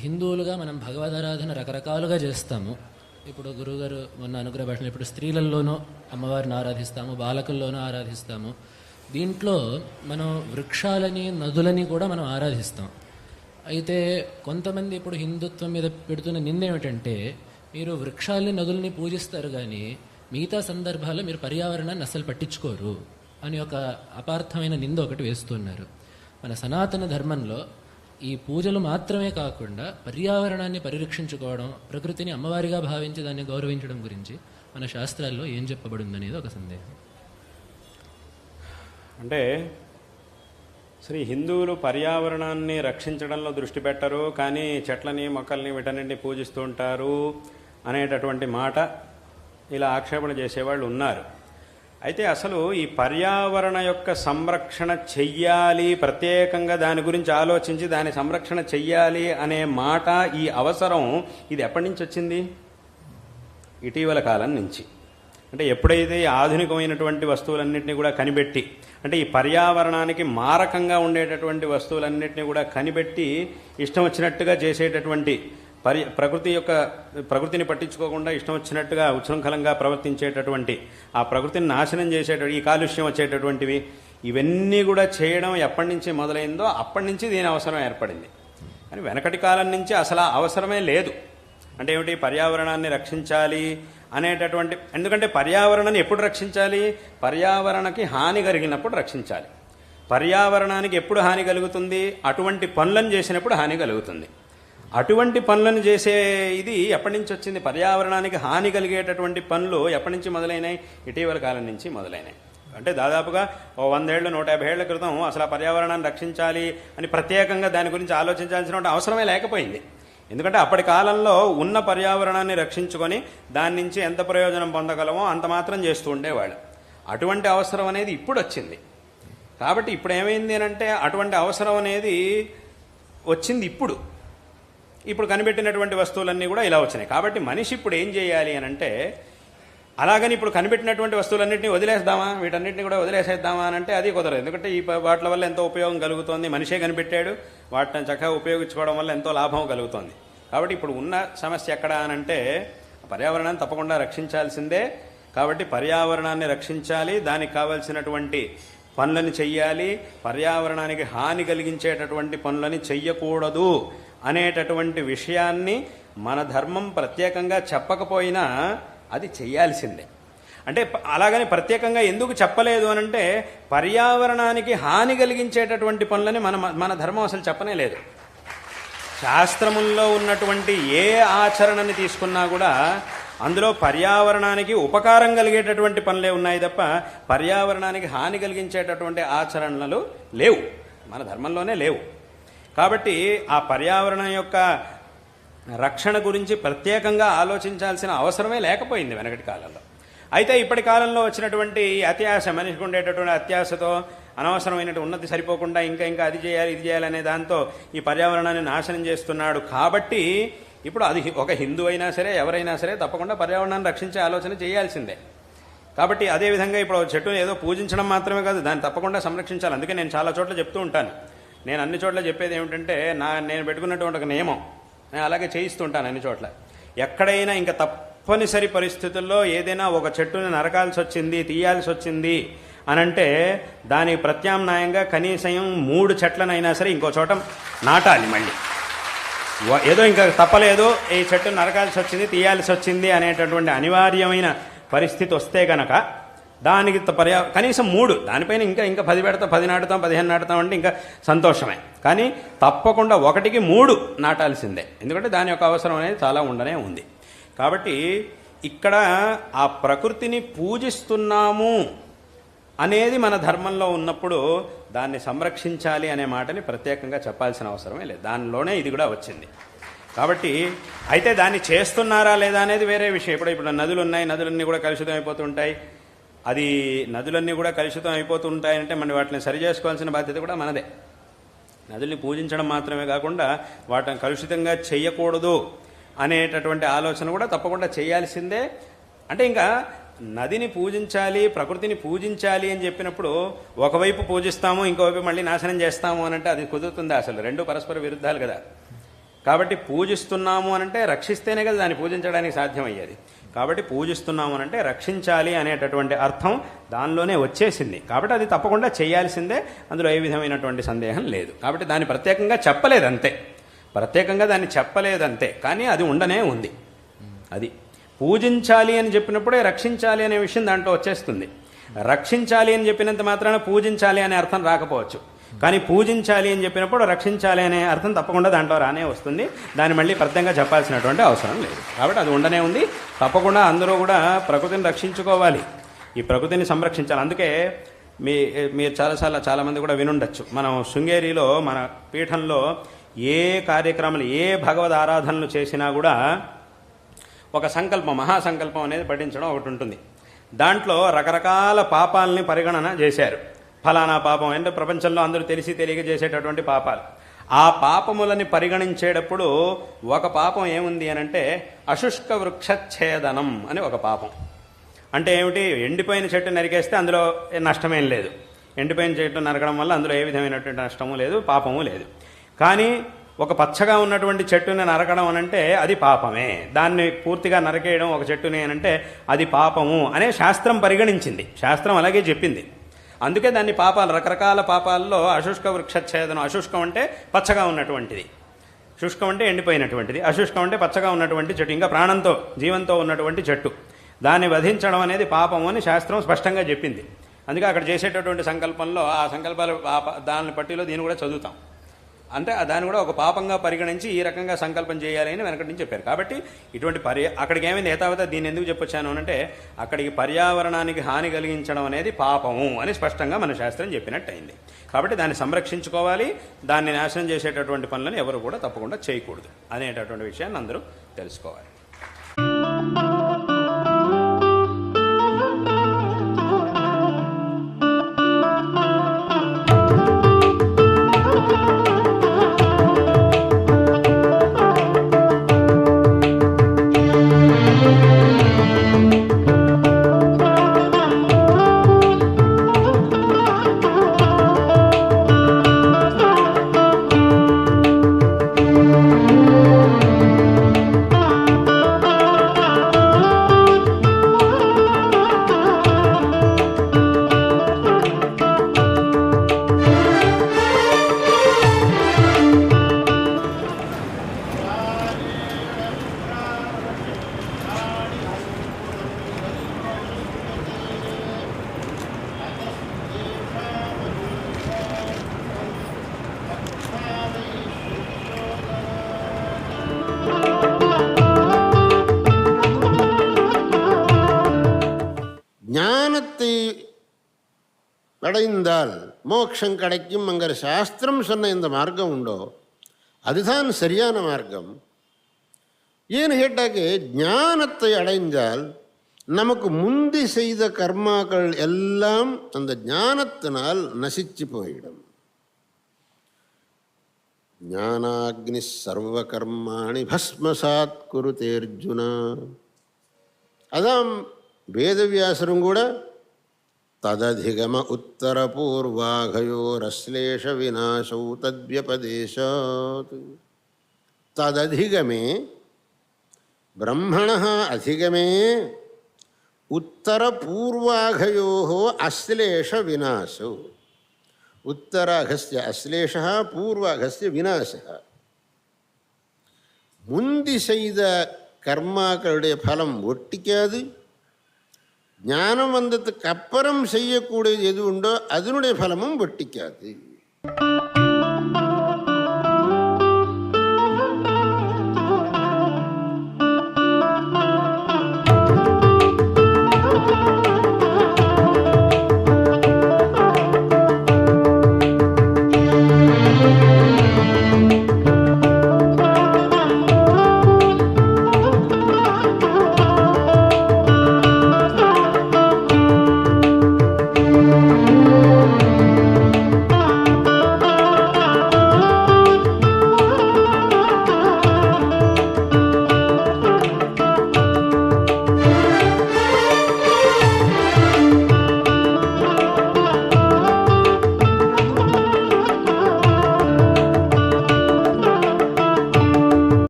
హిందువులుగా మనం భగవదారాధన రకరకాలుగా చేస్తాము. ఇప్పుడు గురువుగారు మొన్న అనుగ్రహ భాషలో ఇప్పుడు స్త్రీలలోనూ అమ్మవారిని ఆరాధిస్తాము, బాలకుల్లోనూ ఆరాధిస్తాము. దీంట్లో మనం వృక్షాలని, నదులని కూడా మనం ఆరాధిస్తాం. అయితే కొంతమంది ఇప్పుడు హిందుత్వం మీద పెడుతున్న నింద ఏమిటంటే, మీరు వృక్షాలని, నదుల్ని పూజిస్తారు కానీ మిగతా సందర్భాల్లో మీరు పర్యావరణాన్ని అస్సలు పట్టించుకోరు అని ఒక అపార్థమైన నింద ఒకటి వేస్తున్నారు. మన సనాతన ధర్మంలో ఈ పూజలు మాత్రమే కాకుండా పర్యావరణాన్ని పరిరక్షించుకోవడం, ప్రకృతిని అమ్మవారిగా భావించి దాన్ని గౌరవించడం గురించి మన శాస్త్రాల్లో ఏం చెప్పబడింది అనేది ఒక సందేహం. అంటే హిందువులు పర్యావరణాన్ని రక్షించడంలో దృష్టి పెట్టరు, కానీ చెట్లని, మొక్కల్ని, వీటన్నింటినీ పూజిస్తూ ఉంటారు అనేటటువంటి మాట ఇలా ఆక్షేపణ చేసేవాళ్ళు ఉన్నారు. అయితే అసలు ఈ పర్యావరణ యొక్క సంరక్షణ చెయ్యాలి, ప్రత్యేకంగా దాని గురించి ఆలోచించి దాని సంరక్షణ చెయ్యాలి అనే మాట, ఈ అవసరం ఇది ఎప్పటి నుంచి వచ్చింది? ఇటీవల కాలం నుంచి. అంటే ఎప్పుడైతే ఈ ఆధునికమైనటువంటి వస్తువులన్నింటినీ కూడా కనిపెట్టి, అంటే ఈ పర్యావరణానికి మారకంగా ఉండేటటువంటి వస్తువులన్నింటినీ కూడా కనిపెట్టి ఇష్టం వచ్చినట్టుగా చేసేటటువంటి ప్రకృతిని పట్టించుకోకుండా ఇష్టం వచ్చినట్టుగా ఉచ్ఛృంఖలంగా ప్రవర్తించేటటువంటి, ఆ ప్రకృతిని నాశనం చేసేటటువంటి, ఈ కాలుష్యం వచ్చేటటువంటివి, ఇవన్నీ కూడా చేయడం ఎప్పటి నుంచి మొదలైందో అప్పటి నుంచి దీని అవసరం ఏర్పడింది. కానీ వెనకటి కాలం నుంచి అసలు అవసరమే లేదు. అంటే ఏమిటి? పర్యావరణాన్ని రక్షించాలి అనేటటువంటి, ఎందుకంటే పర్యావరణాన్ని ఎప్పుడు రక్షించాలి? పర్యావరణకి హాని కలిగినప్పుడు రక్షించాలి. పర్యావరణానికి ఎప్పుడు హాని కలుగుతుంది? అటువంటి పనులను చేసినప్పుడు హాని కలుగుతుంది. అటువంటి పనులను చేసే ఇది ఎప్పటి నుంచి వచ్చింది? పర్యావరణానికి హాని కలిగేటటువంటి పనులు ఎప్పటి నుంచి మొదలైనాయి? ఇటీవల కాలం నుంచి మొదలైనాయి. అంటే దాదాపుగా 100 ఏళ్ళు, 150 ఏళ్ల క్రితం అసలు ఆ పర్యావరణాన్ని రక్షించాలి అని ప్రత్యేకంగా దాని గురించి ఆలోచించాల్సిన అవసరమే లేకపోయింది. ఎందుకంటే అప్పటి కాలంలో ఉన్న పర్యావరణాన్ని రక్షించుకొని దాని నుంచి ఎంత ప్రయోజనం పొందగలమో అంత మాత్రం చేస్తూ ఉండేవాళ్ళు. అటువంటి అవసరం అనేది ఇప్పుడు వచ్చింది. కాబట్టి ఇప్పుడు ఏమైంది అంటే, అటువంటి అవసరం అనేది వచ్చింది ఇప్పుడు కనిపెట్టినటువంటి వస్తువులన్నీ కూడా ఇలా వచ్చినాయి. కాబట్టి మనిషి ఇప్పుడు ఏం చేయాలి అని అంటే, అలాగని ఇప్పుడు కనిపెట్టినటువంటి వస్తువులన్నింటినీ వదిలేద్దామా, వీటన్నిటిని కూడా వదిలేసేద్దామా అని అంటే అది కుదరదు. ఎందుకంటే ఈ వాటి వల్ల ఎంతో ఉపయోగం కలుగుతోంది, మనిషే కనిపెట్టాడు, వాటిని చక్కగా ఉపయోగించుకోవడం వల్ల ఎంతో లాభం కలుగుతోంది. కాబట్టి ఇప్పుడు ఉన్న సమస్య ఎక్కడ అనంటే, పర్యావరణాన్ని తప్పకుండా రక్షించాల్సిందే. కాబట్టి పర్యావరణాన్ని రక్షించాలి, దానికి కావలసినటువంటి పనులను చెయ్యాలి, పర్యావరణానికి హాని కలిగించేటటువంటి పనులని చెయ్యకూడదు అనేటటువంటి విషయాన్ని మన ధర్మం ప్రత్యేకంగా చెప్పకపోయినా అది చెయ్యాల్సిందే. అంటే అలాగని ప్రత్యేకంగా ఎందుకు చెప్పలేదు అనంటే, పర్యావరణానికి హాని కలిగించేటటువంటి పనులని మన ధర్మం అసలు చెప్పనే లేదు. శాస్త్రముల్లో ఉన్నటువంటి ఏ ఆచరణని తీసుకున్నా కూడా అందులో పర్యావరణానికి ఉపకారం కలిగేటటువంటి పనులే ఉన్నాయి తప్ప పర్యావరణానికి హాని కలిగించేటటువంటి ఆచరణలు లేవు, మన ధర్మంలోనే లేవు. కాబట్టి ఆ పర్యావరణం యొక్క రక్షణ గురించి ప్రత్యేకంగా ఆలోచించాల్సిన అవసరమే లేకపోయింది వెనకటి కాలంలో. అయితే ఇప్పటి కాలంలో వచ్చినటువంటి అత్యాశ, మనిషికి ఉండేటటువంటి అత్యాశతో అనవసరమైనటువంటి ఉన్నతి సరిపోకుండా ఇంకా అది చేయాలి, ఇది చేయాలనే దాంతో ఈ పర్యావరణాన్ని నాశనం చేస్తున్నాడు. కాబట్టి ఇప్పుడు అది ఒక హిందూ అయినా సరే, ఎవరైనా సరే తప్పకుండా పర్యావరణాన్ని రక్షించే ఆలోచన చేయాల్సిందే. కాబట్టి అదేవిధంగా ఇప్పుడు చెట్టును ఏదో పూజించడం మాత్రమే కాదు, దాన్ని తప్పకుండా సంరక్షించాలి. అందుకే నేను చాలా చోట్ల చెప్తూ ఉంటాను. నేను అన్ని చోట్ల చెప్పేది ఏమిటంటే, నేను పెట్టుకున్నటువంటి ఒక నియమం నేను అలాగే చేయిస్తూ ఉంటాను అన్ని చోట్ల. ఎక్కడైనా ఇంకా తప్పనిసరి పరిస్థితుల్లో ఏదైనా ఒక చెట్టుని నరకాల్సి వచ్చింది, తీయాల్సి వచ్చింది అనంటే దానికి ప్రత్యామ్నాయంగా కనీసం 3 చెట్లనైనా సరే ఇంకో చోట నాటాలి. మళ్ళీ ఏదో ఇంకా తప్పలేదు, ఈ చెట్టును నరకాల్సి వచ్చింది, తీయాల్సి వచ్చింది అనేటటువంటి అనివార్యమైన పరిస్థితి వస్తే గనక దానికి కనీసం 3, దానిపైన ఇంకా 10 పెడతాం, 10 నాటుతాం, 15 నాటుతాం అంటే ఇంకా సంతోషమే. కానీ తప్పకుండా 1కి 3 నాటాల్సిందే. ఎందుకంటే దాని యొక్క అవసరం అనేది చాలా ఉండనే ఉంది. కాబట్టి ఇక్కడ ఆ ప్రకృతిని పూజిస్తున్నాము అనేది మన ధర్మంలో ఉన్నప్పుడు దాన్ని సంరక్షించాలి అనే మాటని ప్రత్యేకంగా చెప్పాల్సిన అవసరమే లేదు. దానిలోనే ఇది కూడా వచ్చింది. కాబట్టి అయితే దాన్ని చేస్తున్నారా లేదా అనేది వేరే విషయం. ఇప్పుడు నదులు ఉన్నాయి, నదులన్నీ కూడా కలుషితం అయిపోతుంటాయి. అది నదులన్నీ కూడా కలుషితం అయిపోతుంటాయంటే మనం వాటిని సరి చేసుకోవాల్సిన బాధ్యత కూడా మనదే. నదుల్ని పూజించడం మాత్రమే కాకుండా వాటిని కలుషితంగా చేయకూడదు అనేటటువంటి ఆలోచన కూడా తప్పకుండా చేయాల్సిందే. అంటే ఇంకా నదిని పూజించాలి, ప్రకృతిని పూజించాలి అని చెప్పినప్పుడు ఒకవైపు పూజిస్తాము, ఇంకోవైపు మళ్ళీ నాశనం చేస్తాము అని అంటే అది కుదురుతుందా? అసలు రెండు పరస్పర విరుద్ధాలు కదా. కాబట్టి పూజిస్తున్నాము అనంటే రక్షిస్తేనే కదా దాన్ని పూజించడానికి సాధ్యమయ్యేది. కాబట్టి పూజిస్తున్నాము అనంటే రక్షించాలి అనేటటువంటి అర్థం దానిలోనే వచ్చేసింది. కాబట్టి అది తప్పకుండా చేయాల్సిందే, అందులో ఏ విధమైనటువంటి సందేహం లేదు. కాబట్టి దాన్ని ప్రత్యేకంగా చెప్పలేదంతే, ప్రత్యేకంగా దాన్ని చెప్పలేదంతే, కానీ అది ఉండనే ఉంది. అది పూజించాలి అని చెప్పినప్పుడే రక్షించాలి అనే విషయం దాంట్లో వచ్చేస్తుంది. రక్షించాలి అని చెప్పినంత మాత్రాన పూజించాలి అనే అర్థం రాకపోవచ్చు, కానీ పూజించాలి అని చెప్పినప్పుడు రక్షించాలి అనే అర్థం తప్పకుండా దాంట్లో రానే వస్తుంది. దాన్ని మళ్ళీ ప్రత్యేకంగా చెప్పాల్సినటువంటి అవసరం లేదు. కాబట్టి అది ఉండనే ఉంది. తప్పకుండా అందరూ కూడా ప్రకృతిని రక్షించుకోవాలి, ఈ ప్రకృతిని సంరక్షించాలి. అందుకే మీరు చాలామంది కూడా వినుండొచ్చు, మనం శృంగేరిలో మన పీఠంలో ఏ కార్యక్రమాలు, ఏ భగవద్ ఆరాధనలు చేసినా కూడా ఒక సంకల్పం, మహాసంకల్పం అనేది పఠించడం ఒకటి ఉంటుంది. దాంట్లో రకరకాల పాపాలని పరిగణన చేశారు. ఫలానా పాపం అంటే ప్రపంచంలో అందరూ తెలిసి తెలియక చేసేటటువంటి పాపాలు. ఆ పాపములని పరిగణించేటప్పుడు ఒక పాపం ఏముంది అనంటే అశుష్క వృక్షఛేదనం అని ఒక పాపం. అంటే ఏమిటి? ఎండిపోయిన చెట్టు నరికేస్తే అందులో నష్టమేం లేదు, ఎండిపోయిన చెట్టు నరకడం వల్ల అందులో ఏ విధమైనటువంటి నష్టము లేదు, పాపము లేదు. కానీ ఒక పచ్చగా ఉన్నటువంటి చెట్టుని నరకడం అనంటే అది పాపమే. దాన్ని పూర్తిగా నరకేయడం ఒక చెట్టుని అనంటే అది పాపము అనే శాస్త్రం పరిగణించింది, శాస్త్రం అలాగే చెప్పింది. అందుకే దాన్ని పాపాలు, రకరకాల పాపాల్లో అశుష్క వృక్షఛేదనం. అశుష్కం అంటే పచ్చగా ఉన్నటువంటిది, శుష్కం అంటే ఎండిపోయినటువంటిది, అశుష్కం అంటే పచ్చగా ఉన్నటువంటి చెట్టు, ఇంకా ప్రాణంతో జీవంతో ఉన్నటువంటి చెట్టు, దాన్ని వధించడం అనేది పాపము అని శాస్త్రం స్పష్టంగా చెప్పింది. అందుకే అక్కడ చేసేటటువంటి సంకల్పంలో ఆ సంకల్పాలు దాని పట్టిలో దీన్ని కూడా చదువుతాం. అంటే దాన్ని కూడా ఒక పాపంగా పరిగణించి ఈ రకంగా సంకల్పం చేయాలి అని వెనకటి నుంచి చెప్పారు. కాబట్టి ఇటువంటి అక్కడికి ఏమైంది ఏతావత దీన్ని ఎందుకు చెప్పొచ్చాను అంటే అక్కడికి పర్యావరణానికి హాని కలిగించడం అనేది పాపము అని స్పష్టంగా మన శాస్త్రం చెప్పినట్టు అయింది. కాబట్టి దాన్ని సంరక్షించుకోవాలి, దాన్ని నాశనం చేసేటటువంటి పనులను ఎవరు కూడా తప్పకుండా చేయకూడదు అనేటటువంటి విషయాన్ని అందరూ తెలుసుకోవాలి. ஞானத்தை அடைந்தால் மோட்சம் கிடைக்கும்ங்கிற சாஸ்திரம் சொன்ன இந்த மார்க்கம் உண்டோ அதுதான் சரியான மார்க்கம். ஏன்னு கேட்டாக்க ஞானத்தை அடைந்தால் நமக்கு முந்தி செய்த கர்மாக்கள் எல்லாம் அந்த ஞானத்தினால் நசிச்சு போயிடும். ஞானாக்னி சர்வ கர்மாணி பஸ்மசாத் குருதே அர்ஜுனா. அதான் வேதவியாசரும் கூட தததிகம உத்தர பூர்வாகயோரஸ்லேஷ விநாசௌ தத்வ்யபதேசாத். தததிகமே பிரம்மணः அதிகமே உத்தர பூர்வாகயோः அஸ்லேஷ விநாசௌ. உத்தராகஸ்ய அஸ்லேஷः பூர்வாகஸ்ய விநாசः. முந்தி செய்த கர்மாக்களுடைய பலம் ஒட்டிக்காது, ஞானம் வந்ததுக்கு அப்புறம் செய்யக்கூடியது எது உண்டோ அதனுடைய பலமும் ஒட்டிக்காது.